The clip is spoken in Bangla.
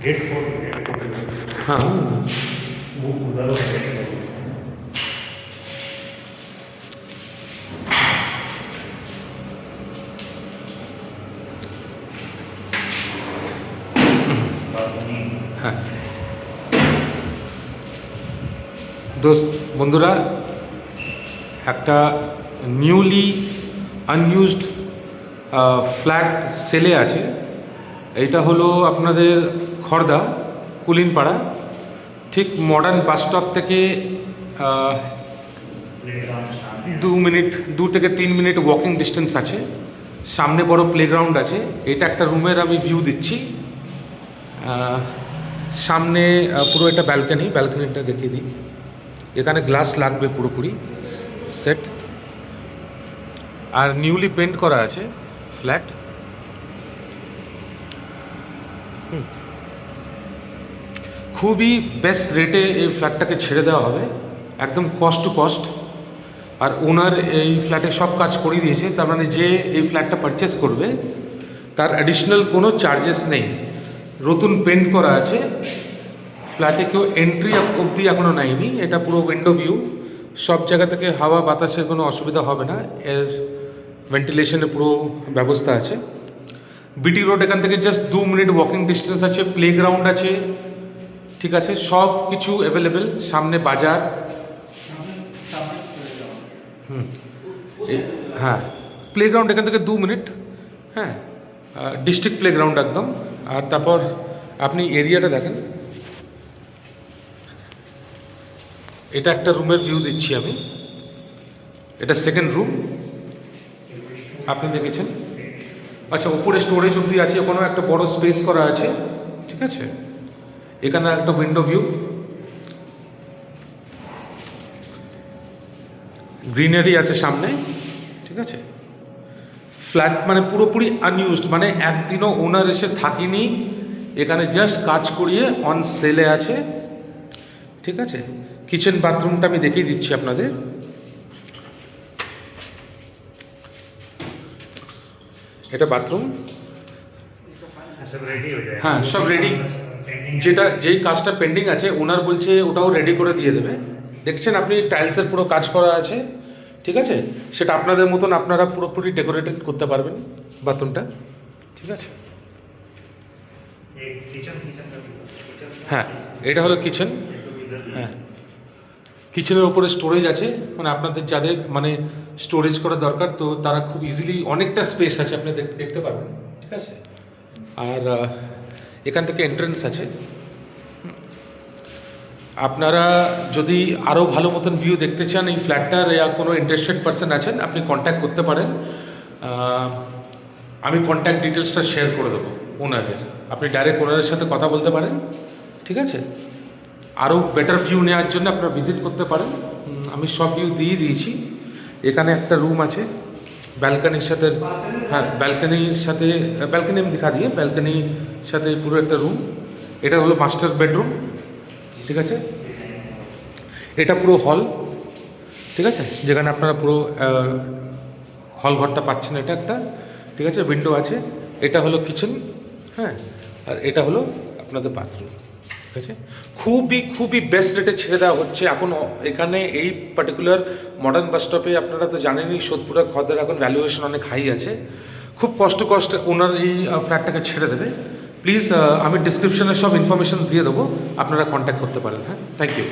हाँ হ্যাঁ দোস্ত বন্ধুরা, একটা নিউলি আনইউজড ফ্ল্যাট সেলে আছে। এইটা হলো আপনাদের খড়দা কুলিনপাড়া, ঠিক মডার্ন বাস স্টপ থেকে 2 থেকে 3 মিনিট ওয়াকিং ডিস্টেন্স আছে। সামনে বড় প্লেগ্রাউন্ড আছে। এটা একটা রুমের আমি ভিউ দিচ্ছি। সামনে পুরো এটা ব্যালকনিটা দেখিয়ে দিই। এখানে গ্লাস লাগবে পুরোপুরি সেট, আর নিউলি পেন্ট করা আছে ফ্ল্যাট। খুবই বেস্ট রেটে এই ফ্ল্যাটটাকে ছেড়ে দেওয়া হবে, একদম কস্ট টু কস্ট। আর ওনার এই ফ্ল্যাটে সব কাজ করিয়ে দিয়েছে, তার মানে যে এই ফ্ল্যাটটা পারচেস করবে তার অ্যাডিশনাল কোনো চার্জেস নেই। নতুন পেন্ট করা আছে। ফ্ল্যাটে কেউ এন্ট্রি অবধি এখনও নেয়নি। এটা পুরো উইন্ডো ভিউ, সব জায়গা থেকে হাওয়া বাতাসের কোনো অসুবিধা হবে না। এর ভেন্টিলেশনের পুরো ব্যবস্থা আছে। বিটি রোড এখান থেকে জাস্ট 2 মিনিট ওয়াকিং ডিস্টেন্স আছে। প্লেগ্রাউন্ড আছে, ঠিক আছে, সব কিছু অ্যাভেলেবেল। সামনে বাজার, হ্যাঁ প্লেগ্রাউন্ড এখান থেকে 2 মিনিট, হ্যাঁ ডিস্ট্রিক্ট প্লেগ্রাউন্ড একদম। আর তারপর আপনি এরিয়াটা দেখেন। এটা একটা রুমের ভিউ দিচ্ছি আমি। এটা সেকেন্ড রুম, আপনি দেখেছেন। আচ্ছা, উপরে স্টোরেজ অবধি আছে, ওখানেও একটা বড় স্পেস করা আছে, ঠিক আছে। এখানে একটা উইন্ডো ভিউ, গ্রিনারি আছে সামনে, ঠিক আছে। ফ্ল্যাট মানে পুরোপুরি আনইউজড, মানে একদিনও ওনার এসে থাকিনি, এখানে জাস্ট কাজ করিয়ে অন সেলে আছে, ঠিক আছে। কিচেন বাথরুমটা আমি দেখিয়ে দিচ্ছি আপনাদের। এটা বাথরুম, হ্যাঁ সব রেডি। যেই কাজটা পেন্ডিং আছে ওনার বলছে ওটাও রেডি করে দিয়ে দেবে। দেখছেন আপনি টাইলসের পুরো কাজ করা আছে, ঠিক আছে। সেটা আপনাদের মতন আপনারা পুরোপুরি ডেকোরেটেড করতে পারবেন বাথরুমটা, ঠিক আছে। হ্যাঁ এটা হলো কিচেন। হ্যাঁ কিচেনের ওপরে স্টোরেজ আছে, মানে আপনাদের যাদের মানে স্টোরেজ করা দরকার তো তারা খুব ইজিলি, অনেকটা স্পেস আছে, আপনি দেখতে পারবেন, ঠিক আছে। আর এখান থেকে এন্ট্রেন্স আছে। আপনারা যদি আরও ভালো মতন ভিউ দেখতে চান এই ফ্ল্যাটটার, ইয়া কোনো ইন্টারেস্টেড পারসন আছেন, আপনি কন্ট্যাক্ট করতে পারেন। আমি কন্ট্যাক্ট ডিটেলসটা শেয়ার করে দেবো ওনাদের। আপনি ডাইরেক্ট ওনাদের সাথে কথা বলতে পারেন, ঠিক আছে। আরও বেটার ভিউ নেওয়ার জন্য আপনারা ভিজিট করতে পারেন। আমি সব ভিউ দিয়ে দিয়েছি। এখানে একটা রুম আছে ব্যালকানির সাথে, হ্যাঁ ব্যালকানি আমি দেখা দিয়ে, ব্যালকানির সাথে পুরো একটা রুম। এটা হলো মাস্টার বেডরুম, ঠিক আছে। এটা পুরো হল, ঠিক আছে, যেখানে আপনারা পুরো হল ঘরটা পাচ্ছেন। এটা একটা, ঠিক আছে, উইন্ডো আছে। এটা হলো কিচেন, হ্যাঁ, আর এটা হলো আপনাদের বাথরুম, ঠিক আছে। খুবই বেস্ট রেটে ছেড়ে দেওয়া হচ্ছে এখন এখানে এই পার্টিকুলার মডার্ন বাস স্টপে। আপনারা তো জানেনই সোদপুরা খড়দার এখন ভ্যালুয়েশন অনেক হাই আছে। খুব কষ্ট ওনার এই ফ্ল্যাটটাকে ছেড়ে দেবে। প্লিজ আমি ডিসক্রিপশনে সব ইনফরমেশনস দিয়ে দেবো, আপনারা কন্ট্যাক্ট করতে পারেন। হ্যাঁ, থ্যাংক ইউ।